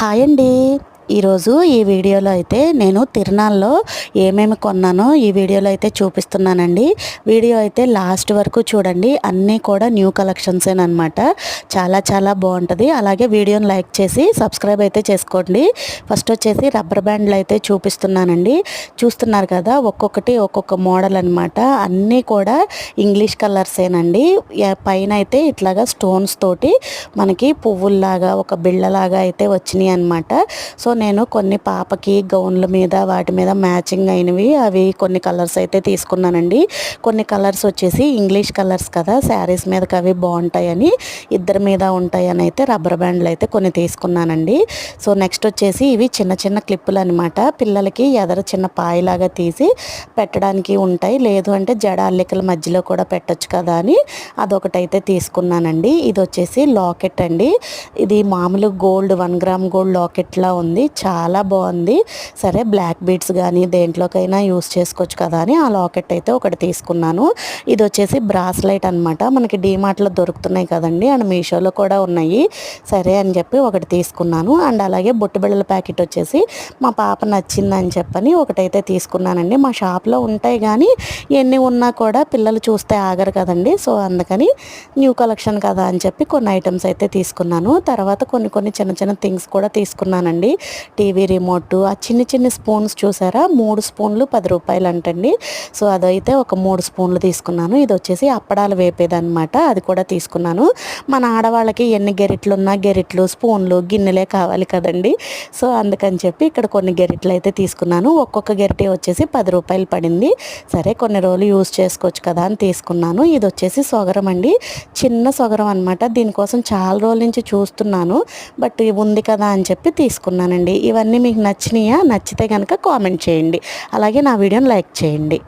Hi అండి. ఈరోజు ఈ వీడియోలో అయితే నేను తిరునాళ్ళలో ఏమేమి కొన్నానో ఈ వీడియోలో అయితే చూపిస్తున్నానండి. వీడియో అయితే లాస్ట్ వరకు చూడండి. అన్నీ కూడా న్యూ కలెక్షన్సేనమాట. చాలా చాలా బాగుంటుంది. అలాగే వీడియోని లైక్ చేసి సబ్స్క్రైబ్ అయితే చేసుకోండి. ఫస్ట్ వచ్చేసి రబ్బర్ బ్యాండ్లు అయితే చూపిస్తున్నానండి. చూస్తున్నారు కదా, ఒక్కొక్కటి ఒక్కొక్క మోడల్ అనమాట. అన్నీ కూడా ఇంగ్లీష్ కలర్సేనండి. పైన అయితే ఇట్లాగా స్టోన్స్ తోటి మనకి పువ్వుల్లాగా ఒక బిళ్ళలాగా అయితే వచ్చినాయి అనమాట. సో నేను కొన్ని పాపకి గౌన్ల మీద వాటి మీద మ్యాచింగ్ అయినవి అవి కొన్ని కలర్స్ అయితే తీసుకున్నానండి. కొన్ని కలర్స్ వచ్చేసి ఇంగ్లీష్ కలర్స్ కదా, శారీస్ మీదకి అవి బాగుంటాయని ఇద్దరి మీద ఉంటాయని అయితే రబ్బర్ బ్యాండ్లు అయితే కొన్ని తీసుకున్నానండి. సో నెక్స్ట్ వచ్చేసి ఇవి చిన్న చిన్న క్లిప్పులు అనమాట. పిల్లలకి ఎదర చిన్న పాయిలాగా తీసి పెట్టడానికి ఉంటాయి, లేదు అంటే జడ అల్లికల మధ్యలో కూడా పెట్టచ్చు కదా అని అదొకటైతే తీసుకున్నానండి. ఇది వచ్చేసి లాకెట్ అండి. ఇది మామూలు గోల్డ్ 1 గ్రామ్ గోల్డ్ లాకెట్లా ఉంది. చాలా బాగుంది. సరే బ్లాక్ బీడ్స్ కానీ దేంట్లోకైనా యూస్ చేసుకోవచ్చు కదా అని ఆ లాకెట్ అయితే ఒకటి తీసుకున్నాను. ఇది వచ్చేసి బ్రాస్లైట్ అనమాట. మనకి డీమార్ట్లో దొరుకుతున్నాయి కదండి, అండ్ మీషోలో కూడా ఉన్నాయి. సరే అని చెప్పి ఒకటి తీసుకున్నాను. అండ్ అలాగే బొట్టు బిళ్ళల ప్యాకెట్ వచ్చేసి మా పాప నచ్చిందని చెప్పని ఒకటైతే తీసుకున్నానండి. మా షాప్లో ఉంటాయి కానీ ఎన్ని ఉన్నా కూడా పిల్లలు చూస్తే ఆగరు కదండి. సో అందుకని న్యూ కలెక్షన్ కదా అని చెప్పి కొన్ని ఐటమ్స్ అయితే తీసుకున్నాను. తర్వాత కొన్ని చిన్న చిన్న థింగ్స్ కూడా తీసుకున్నానండి. టీవీ రిమోట్, ఆ చిన్ని చిన్ని స్పూన్స్ చూసారా, 3 స్పూన్లు 10 రూపాయలు అంటండి. సో అదైతే ఒక 3 స్పూన్లు తీసుకున్నాను. ఇది వచ్చేసి అప్పడాలు వేపేదనమాట, అది కూడా తీసుకున్నాను. మన ఆడవాళ్ళకి ఎన్ని గెరిట్లు ఉన్నా గెరిట్లు స్పూన్లు గిన్నెలే కావాలి కదండి. సో అందుకని చెప్పి ఇక్కడ కొన్ని గెరిట్లు అయితే తీసుకున్నాను. ఒక్కొక్క గెరిటి వచ్చేసి 10 రూపాయలు పడింది. సరే కొన్ని రోజులు యూజ్ చేసుకోవచ్చు కదా అని తీసుకున్నాను. ఇది వచ్చేసి సొగరం అండి, చిన్న సొగరం అనమాట. దీనికోసం చాలా రోజుల నుంచి చూస్తున్నాను, బట్ ఉంది కదా అని చెప్పి తీసుకున్నానండి. ఇవన్నీ మీకు నచ్చినాయా? నచ్చితే కనుక కామెంట్ చేయండి. అలాగే నా వీడియోని లైక్ చేయండి.